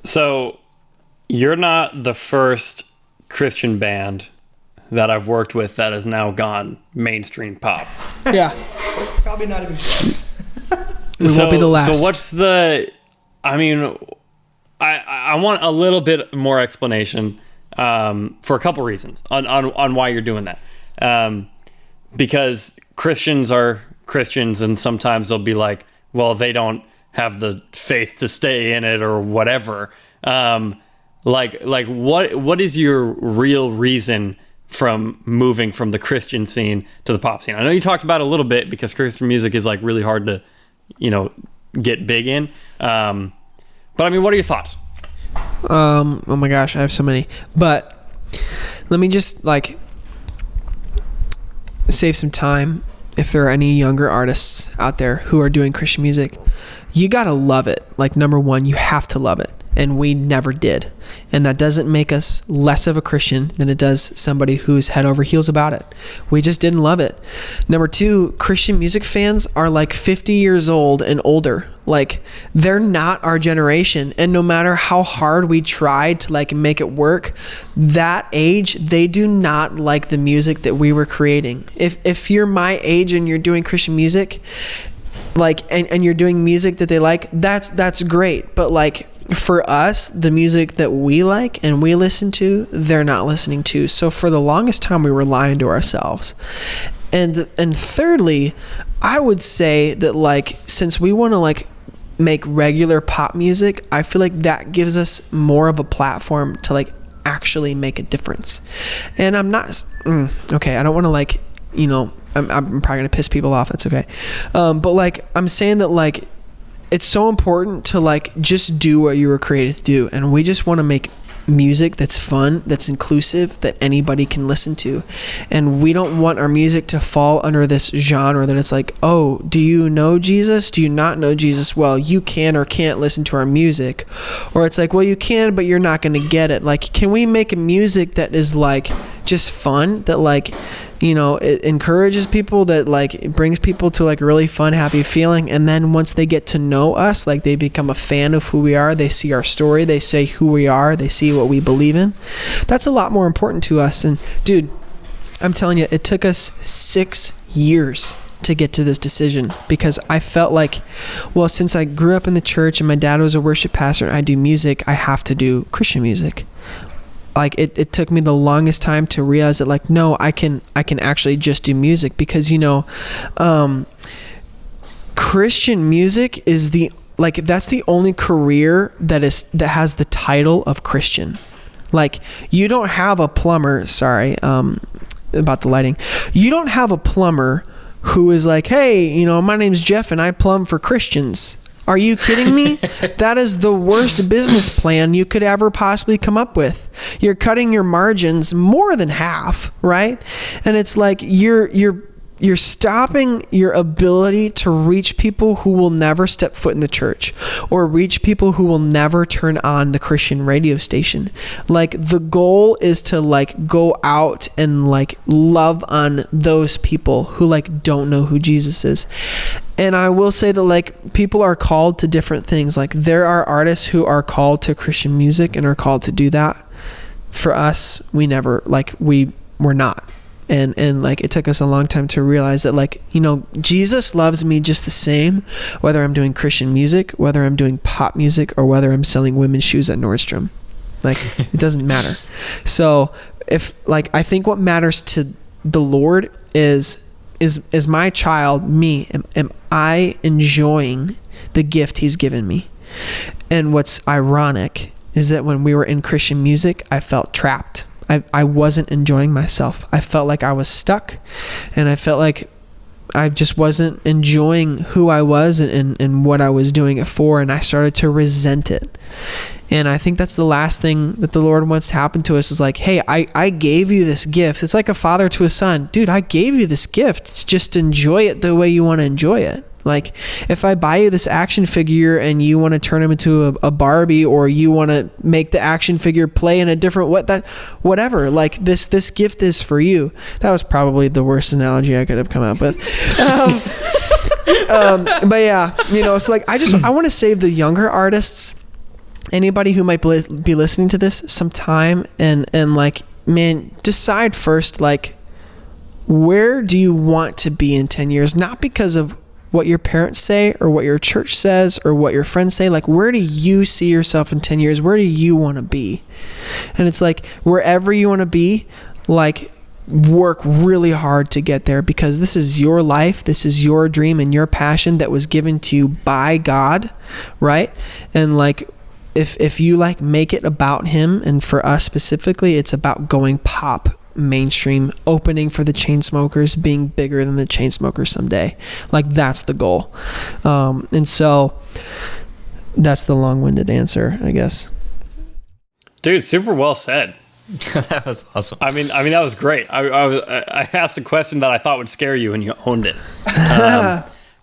So you're not the first Christian band that I've worked with that has now gone mainstream pop. Yeah. Probably not even close. We won't be the last. So what's the... I mean, I want a little bit more explanation for a couple reasons on why you're doing that. Because Christians are Christians, and sometimes they'll be like, well, they don't have the faith to stay in it or whatever. Like what is your real reason from moving from the Christian scene to the pop scene? I know you talked about it a little bit because Christian music is like really hard to, get big in. But I mean, what are your thoughts? Oh my gosh, I have so many. But let me just save some time. If there are any younger artists out there who are doing Christian music, you gotta love it. Like, number one, you have to love it. And we never did. And that doesn't make us less of a Christian than it does somebody who's head over heels about it. We just didn't love it. Number two, Christian music fans are like 50 years old and older. Like, they're not our generation. And no matter how hard we tried to make it work, that age, they do not like the music that we were creating. If you're my age and you're doing Christian music, and you're doing music that they like, that's great. But for us, the music that we like and we listen to, they're not listening to. So for the longest time, we were lying to ourselves. And thirdly, I would say that since we want to make regular pop music, I feel like that gives us more of a platform to actually make a difference. And I'm not okay. I don't want to I'm probably gonna piss people off. That's okay. But I'm saying that it's so important to just do what you were created to do, and we just want to make music that's fun, that's inclusive, that anybody can listen to. And we don't want our music to fall under this genre that it's oh, do you know Jesus? Do you not know Jesus? Well, you can or can't listen to our music. Or it's well, you can, but you're not going to get it. Can we make a music that is just fun, that it encourages people, that it brings people to a really fun, happy feeling, and then once they get to know us, they become a fan of who we are, they see our story, they say who we are, they see what we believe in. That's a lot more important to us. And dude, I'm telling you, it took us 6 years to get to this decision, because I felt well, since I grew up in the church and my dad was a worship pastor and I do music, I have to do Christian music. It took me the longest time to realize that no, I can actually just do music, because Christian music is that's the only career that has the title of Christian. You don't have a plumber, sorry, about the lighting. You don't have a plumber who is hey, my name's Jeff and I plumb for Christians. Are you kidding me? That is the worst business plan you could ever possibly come up with. You're cutting your margins more than half, right? And it's you're stopping your ability to reach people who will never step foot in the church, or reach people who will never turn on the Christian radio station. The goal is to go out and love on those people who don't know who Jesus is. And I will say that people are called to different things. There are artists who are called to Christian music and are called to do that. For us, we never we were not. And it took us a long time to realize that Jesus loves me just the same, whether I'm doing Christian music, whether I'm doing pop music, or whether I'm selling women's shoes at Nordstrom. It doesn't matter. So if I think what matters to the Lord is my child, me, am I enjoying the gift he's given me? And what's ironic is that when we were in Christian music, I felt trapped. I wasn't enjoying myself. I felt like I was stuck, and I felt like I just wasn't enjoying who I was and what I was doing it for, and I started to resent it. And I think that's the last thing that the Lord wants to happen to us is hey, I gave you this gift. It's like a father to a son. Dude, I gave you this gift. Just enjoy it the way you want to enjoy it. If I buy you this action figure and you want to turn him into a Barbie, or you want to make the action figure play in a different whatever, this gift is for you. That was probably the worst analogy I could have come up with. But yeah, so I want to save the younger artists anybody who might be listening to this sometime and like, man, decide first, like, where do you want to be in 10 years? Not because of what your parents say or what your church says or what your friends say. Like, where do you see yourself in 10 years? Where do you want to be? And it's like, wherever you want to be, like, work really hard to get there, because this is your life. This is your dream and your passion that was given to you by God, right? And like, if you like make it about him, and for us specifically, it's about going pop, mainstream, opening for the Chainsmokers, being bigger than the Chainsmokers someday. Like, that's the goal. And so that's the long-winded answer, I guess. Dude, super well said. That was awesome. I mean that was great. I asked a question that I thought would scare you, and you owned it.